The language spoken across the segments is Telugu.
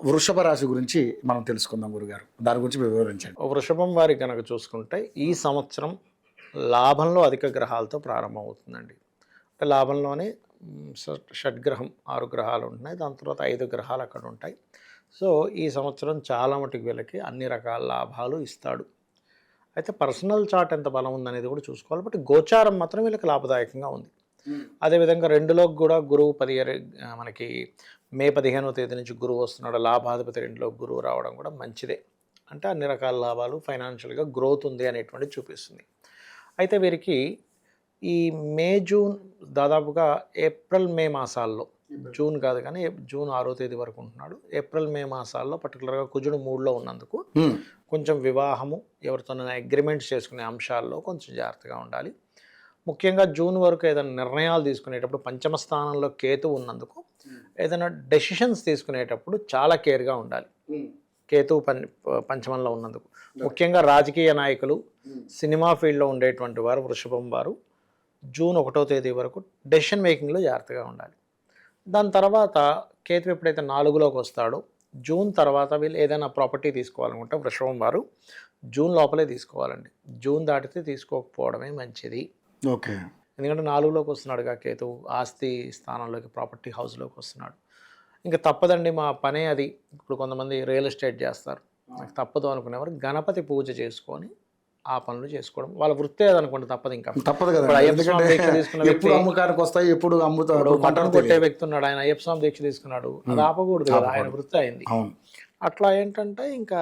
వృషభ రాశి గురించి మనం తెలుసుకుందాం గురుగారు, దాని గురించి వివరించండి. వృషభం వారి కనుక చూసుకుంటే ఈ సంవత్సరం లాభంలో అధిక గ్రహాలతో ప్రారంభమవుతుందండి. అంటే లాభంలోనే షడ్గ్రహం 6 గ్రహాలు ఉంటున్నాయి, దాని తర్వాత 5 గ్రహాలు అక్కడ ఉంటాయి. సో ఈ సంవత్సరం చాలా మటుకు వీళ్ళకి అన్ని రకాల లాభాలు ఇస్తాడు. అయితే పర్సనల్ చార్ట్ ఎంత బలం ఉందనేది కూడా చూసుకోవాలి. బట్ గోచారం మాత్రం వీళ్ళకి లాభదాయకంగా ఉంది. అదేవిధంగా 2లోకి కూడా గురువు మనకి మే 15వ తేదీ నుంచి గురువు వస్తున్నాడు. లాభాధిపతి 2లోకి గురువు రావడం కూడా మంచిదే. అంటే అన్ని రకాల లాభాలు, ఫైనాన్షియల్గా గ్రోత్ ఉంది అనేటువంటిది చూపిస్తుంది. అయితే వీరికి ఈ మే జూన్ దాదాపుగా ఏప్రిల్ మే మాసాల్లో, జూన్ కాదు కానీ జూన్ 6వ తేదీ వరకు ఉంటున్నాడు. ఏప్రిల్ మే మాసాల్లో పర్టికులర్గా కుజుడు 3లో ఉన్నందుకు కొంచెం వివాహము, ఎవరితోనైనా అగ్రిమెంట్స్ చేసుకునే అంశాల్లో కొంచెం జాగ్రత్తగా ఉండాలి. ముఖ్యంగా జూన్ వరకు ఏదైనా నిర్ణయాలు తీసుకునేటప్పుడు పంచమ స్థానంలో కేతు ఉన్నందుకు ఏదైనా డెసిషన్స్ తీసుకునేటప్పుడు చాలా కేర్గా ఉండాలి. కేతు పంచమంలో ఉన్నందుకు ముఖ్యంగా రాజకీయ నాయకులు, సినిమా ఫీల్డ్లో ఉండేటువంటి వారు, వృషభం వారు జూన్ 1వ తేదీ వరకు డెసిషన్ మేకింగ్లో జాగ్రత్తగా ఉండాలి. దాని తర్వాత కేతు ఎప్పుడైతే 4లోకి వస్తాడో, జూన్ తర్వాత వీళ్ళు ఏదైనా ప్రాపర్టీ తీసుకోవాలనుకుంటే వృషభం వారు జూన్ లోపలే తీసుకోవాలండి. జూన్ దాటితే తీసుకోకపోవడమే మంచిది. ఓకే. ఎందుకంటే 4లోకి వస్తున్నాడుగా కేతు, ఆస్తి స్థానంలోకి, ప్రాపర్టీ హౌస్లోకి వస్తున్నాడు. ఇంకా తప్పదండి మా పనే అది. ఇప్పుడు కొంతమంది రియల్ ఎస్టేట్ చేస్తారు, నాకు తప్పదు అనుకునేవారు గణపతి పూజ చేసుకొని ఆ పనులు చేసుకోవడం, వాళ్ళ వృత్తే అదనుకోండి, తప్పదు. ఇంకా తప్పదు కదా, అయ్యప్ప స్వామి దీక్ష తీసుకున్న వ్యక్తి, అమ్మకానికి వస్తాయి, ఎప్పుడు అమ్ముతాడు, మటన్ కొట్టే వ్యక్తి ఉన్నాడు, ఆయన అయ్యప్ప స్వామి దీక్ష తీసుకున్నాడు, అది ఆపకూడదు కదా, ఆయన వృత్తి అయింది. అట్లా ఏంటంటే ఇంకా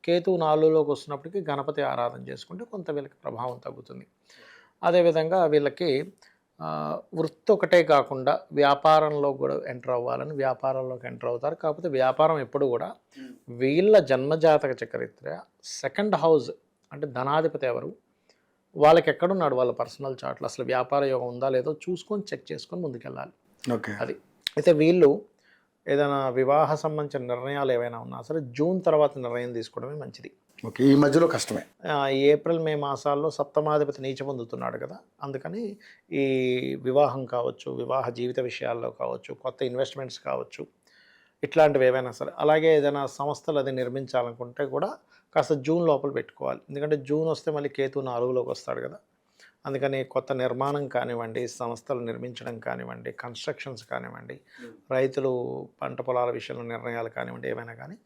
కేతు 4లోకి వస్తున్నప్పటికీ గణపతి ఆరాధన చేసుకుంటే కొంత వీళ్ళకి ప్రభావం తగ్గుతుంది. అదేవిధంగా వీళ్ళకి వృత్తి ఒకటే కాకుండా వ్యాపారంలో కూడా ఎంటర్ అవ్వాలని వ్యాపారంలోకి ఎంటర్ అవుతారు. కాకపోతే వ్యాపారం ఎప్పుడు కూడా వీళ్ళ జన్మజాతక చక్రరీత్యా 2nd హౌస్ అంటే ధనాధిపతి ఎవరు, వాళ్ళకి ఎక్కడున్నాడు వాళ్ళ పర్సనల్ చార్ట్లో, అసలు వ్యాపార యోగం ఉందా లేదో చూసుకొని చెక్ చేసుకొని ముందుకెళ్ళాలి. ఓకే. అది అయితే వీళ్ళు ఏదైనా వివాహ సంబంధించిన నిర్ణయాలు ఏవైనా ఉన్నా సరే జూన్ తర్వాత నిర్ణయం తీసుకోవడమే మంచిది. ఓకే. ఈ మధ్యలో కష్టమే. ఏప్రిల్ మే మాసాల్లో సప్తమాధిపతి నీచ పొందుతున్నాడు కదా, అందుకని ఈ వివాహం కావచ్చు, వివాహ జీవిత విషయాల్లో కావచ్చు, కొత్త ఇన్వెస్ట్మెంట్స్ కావచ్చు, ఇట్లాంటివి ఏవైనా సరే, అలాగే ఏదైనా సంస్థలు అది నిర్మించాలనుకుంటే కూడా కాస్త జూన్ లోపల పెట్టుకోవాలి. ఎందుకంటే జూన్ వస్తే మళ్ళీ కేతు 4లోకి వస్తాడు కదా, అందుకని కొత్త నిర్మాణం కానివ్వండి, సంస్థలు నిర్మించడం కానివ్వండి, కన్స్ట్రక్షన్స్ కానివ్వండి, రైతులు పంట పొలాల విషయంలో నిర్ణయాలు కానివ్వండి, ఏమైనా కానీ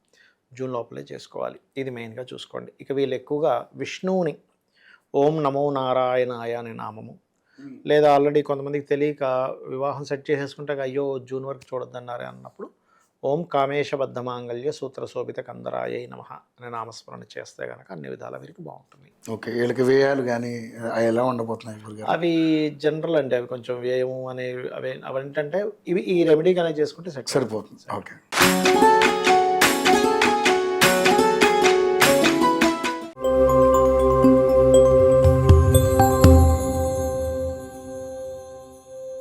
జూన్ లోపలే చేసుకోవాలి. ఇది మెయిన్గా చూసుకోండి. ఇక వీళ్ళు ఎక్కువగా విష్ణువుని ఓం నమో నారాయణాయ అనే నామము, లేదా ఆల్రెడీ కొంతమందికి తెలియక వివాహం సెట్ చేసేసుకుంటే అయ్యో జూన్ వరకు చూడొద్దన్నారే అన్నప్పుడు ఓం కామేశబద్ధ మాంగళ్య సూత్ర శోభిత కందరాయ నమః అనే నామస్మరణ చేస్తే కనుక అన్ని విధాల వీరికి బాగుంటుంది. ఓకే. వీళ్ళకి వ్యయాలు కానీ ఎలా ఉండబోతున్నాయి? అవి జనరల్ అండి, అవి కొంచెం వ్యయము అనేవి అవేంటంటే ఇవి ఈ రెమెడీ కానీ చేసుకుంటే సరిపోతుంది. ఓకే.